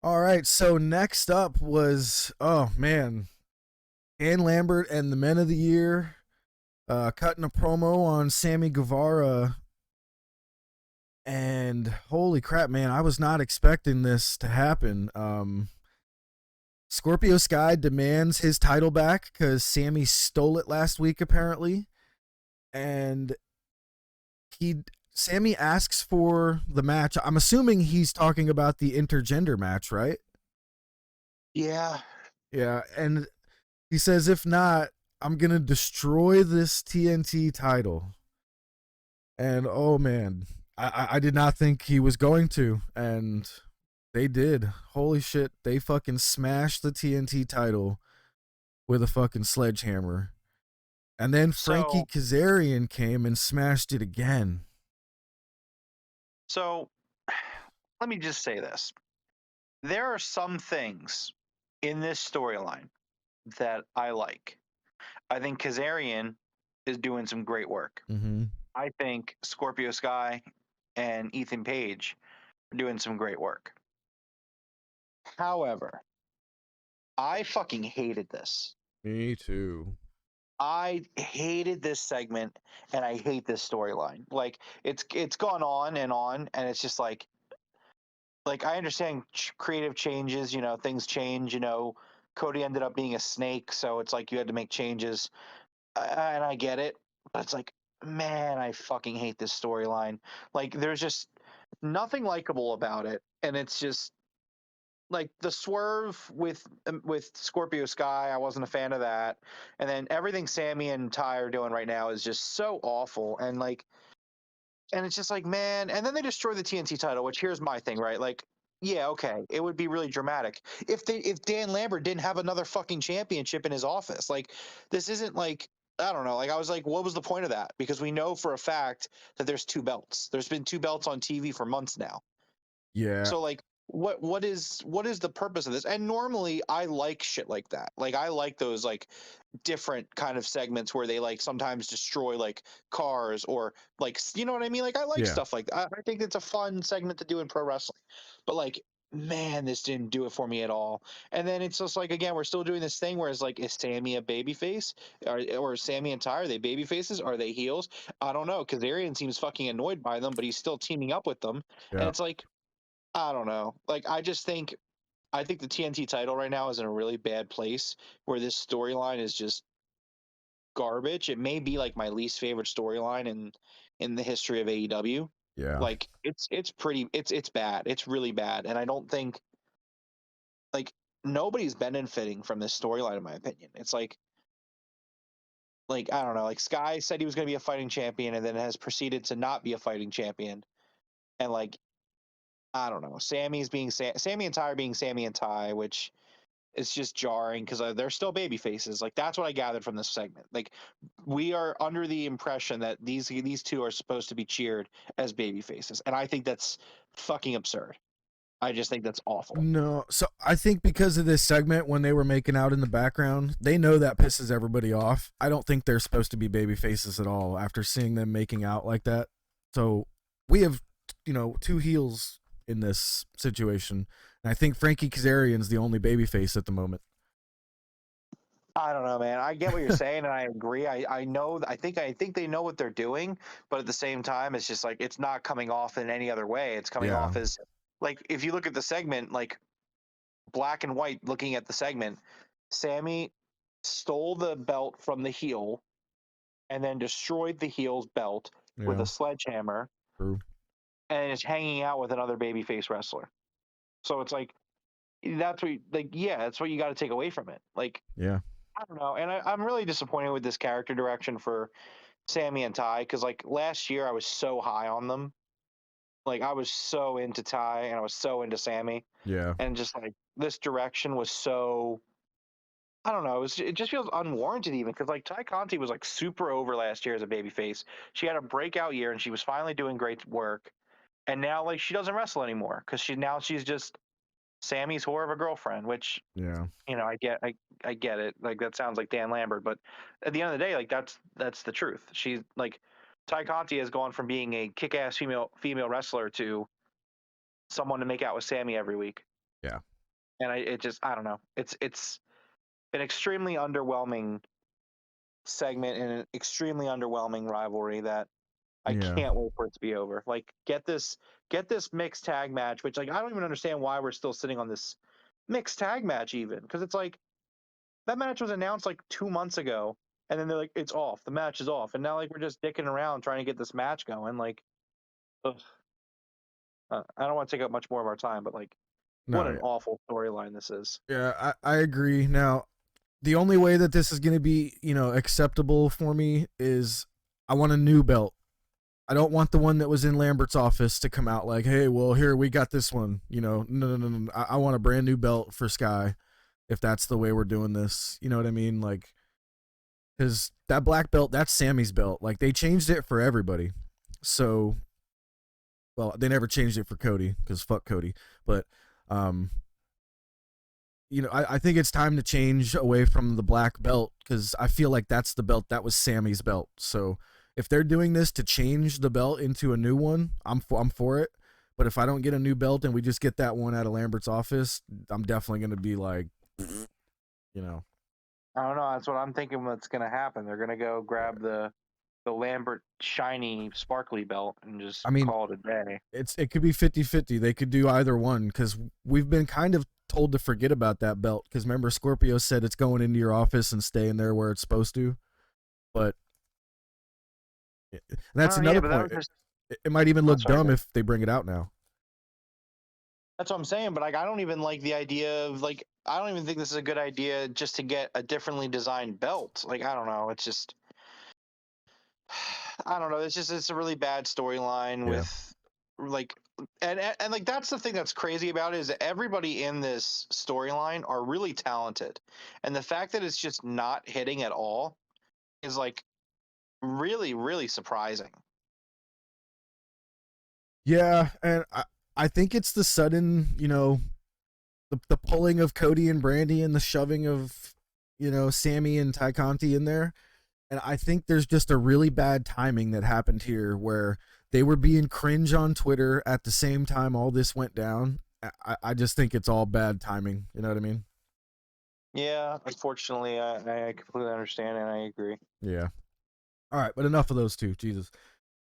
All right, so next up was oh man, Dan Lambert and the Men of the Year cutting a promo on Sammy Guevara, and holy crap, man, I was not expecting this to happen. Scorpio Sky demands his title back because Sammy stole it last week apparently, and he Sammy asks for the match. I'm assuming he's talking about the intergender match, right? Yeah. Yeah, and he says, if not, I'm going to destroy this TNT title. And oh man, I did not think he was going to. And they did. Holy shit. They fucking smashed the TNT title with a fucking sledgehammer. And then Frankie So, Kazarian came and smashed it again. so let me just say this. There are some things in this storyline that I like. I think Kazarian is doing some great work. Mm-hmm. I think Scorpio Sky and Ethan Page are doing some great work. However, I fucking hated this. Me too. I hated this segment and I hate this storyline. Like it's gone on and it's just like I understand creative changes, things change, Cody ended up being a snake, so it's like you had to make changes. And I get it, but it's like, man, I fucking hate this storyline. Like there's just nothing likable about it, and it's just like the swerve with Scorpio Sky. I wasn't a fan of that, and then everything Sammy and Ty are doing right now is just so awful, and it's just like, man. And then they destroy the TNT title, which here's my thing, right? Like, yeah, okay, it would be really dramatic if Dan Lambert didn't have another fucking championship in his office. Like, this isn't like, I don't know. Like, I was like, what was the point of that? Because we know for a fact that there's two belts. There's been two belts on TV for months now. Yeah. So like, what is the purpose of this? And normally I like shit like that. Like I like those like different kind of segments where they like sometimes destroy like cars or like you know what I mean? Like I like Yeah. stuff like that. I think it's a fun segment to do in pro wrestling. But like man, this didn't do it for me at all. And then it's just like again, we're still doing this thing where it's like, is Sammy a baby face? Or is Sammy and Ty, are they baby faces? Are they heels? I don't know. Because Arian seems fucking annoyed by them, but he's still teaming up with them. And Yeah. it's like, I don't know. Like I think the TNT title right now is in a really bad place where this storyline is just garbage. It may be like my least favorite storyline in the history of AEW. Yeah. Like it's bad. It's really bad. And I don't think like nobody's benefiting from this storyline in my opinion. It's like I don't know, like Sky said he was going to be a fighting champion and then has proceeded to not be a fighting champion. And like I don't know, Sammy and Ty are being Sammy and Ty, which it's just jarring because they're still baby faces. Like that's what I gathered from this segment. Like we are under the impression that these two are supposed to be cheered as baby faces, and I think that's fucking absurd. I just think that's awful. No, so I think because of this segment, when they were making out in the background, they know that pisses everybody off. I don't think they're supposed to be baby faces at all after seeing them making out like that. So we have, two heels in this situation, and I think Frankie Kazarian's the only baby face at the moment. I don't know, man. I get what you're saying, and I agree. I know. I think they know what they're doing, but at the same time, it's just like it's not coming off in any other way. It's coming Yeah, off as like if you look at the segment, like black and white, looking at the segment, Sammy stole the belt from the heel and then destroyed the heel's belt with yeah, a sledgehammer true. and is hanging out with another babyface wrestler. So it's like that's what like yeah, that's what you got to take away from it. Like Yeah, I don't know, and I'm really disappointed with this character direction for Sammy and Ty because like last year I was so high on them. Like I was so into Ty and I was so into Sammy, yeah. and just like this direction was so I don't know. It just feels unwarranted even because like Ty Conti was like super over last year as a babyface. She had a breakout year and she was finally doing great work. And now like she doesn't wrestle anymore because she's just Sammy's whore of a girlfriend. Which Yeah. I get it. Like that sounds like Dan Lambert, but at the end of the day, like that's the truth. She's like Ty Conti has gone from being a kick-ass female wrestler to someone to make out with Sammy every week. Yeah. And I don't know. It's an extremely underwhelming segment and an extremely underwhelming rivalry that I Yeah. can't wait for it to be over. Like get this mixed tag match, which like I don't even understand why we're still sitting on this mixed tag match even because it's like that match was announced like 2 months ago, and then they're like it's off, the match is off, and now like we're just dicking around trying to get this match going. Like, ugh, I don't want to take up much more of our time, but like, what No, an yeah. awful storyline this is. Yeah, I agree. Now, the only way that this is going to be, acceptable for me is I want a new belt. I don't want the one that was in Lambert's office to come out like, hey, well, here, we got this one. No. I want a brand new belt for Sky if that's the way we're doing this. You know what I mean? Like, because that black belt, that's Sammy's belt. Like, they changed it for everybody. So, well, they never changed it for Cody because fuck Cody. But, um, I think it's time to change away from the black belt because I feel like that's the belt that was Sammy's belt. So if they're doing this to change the belt into a new one, I'm for it. But if I don't get a new belt and we just get that one out of Lambert's office, I'm definitely gonna be like, you know, I don't know. That's what I'm thinking. What's going to happen? They're going to go grab the Lambert shiny sparkly belt and just I mean, call it a day. it could be 50-50. They could do either one because we've been kind of told to forget about that belt because remember Scorpio said it's going into your office and staying there where it's supposed to. But that's Oh yeah, another but that point. was just. It might even Oh, look sorry. dumb if they bring it out now. That's what I'm saying. But like, I don't even like the idea of like. I don't even think this is a good idea just to get a differently designed belt. Like, I don't know. It's just. I don't know. It's a really bad storyline Yeah. with like and like that's the thing that's crazy about it is that everybody in this storyline are really talented. And the fact that it's just not hitting at all is like really, really surprising. Yeah, and I think it's the sudden, the pulling of Cody and Brandy and the shoving of, Sammy and Ty Conti in there. And I think there's just a really bad timing that happened here where they were being cringe on Twitter at the same time all this went down. I just think it's all bad timing. You know what I mean? Yeah, unfortunately, I completely understand and I agree. Yeah. All right, but enough of those two. Jesus.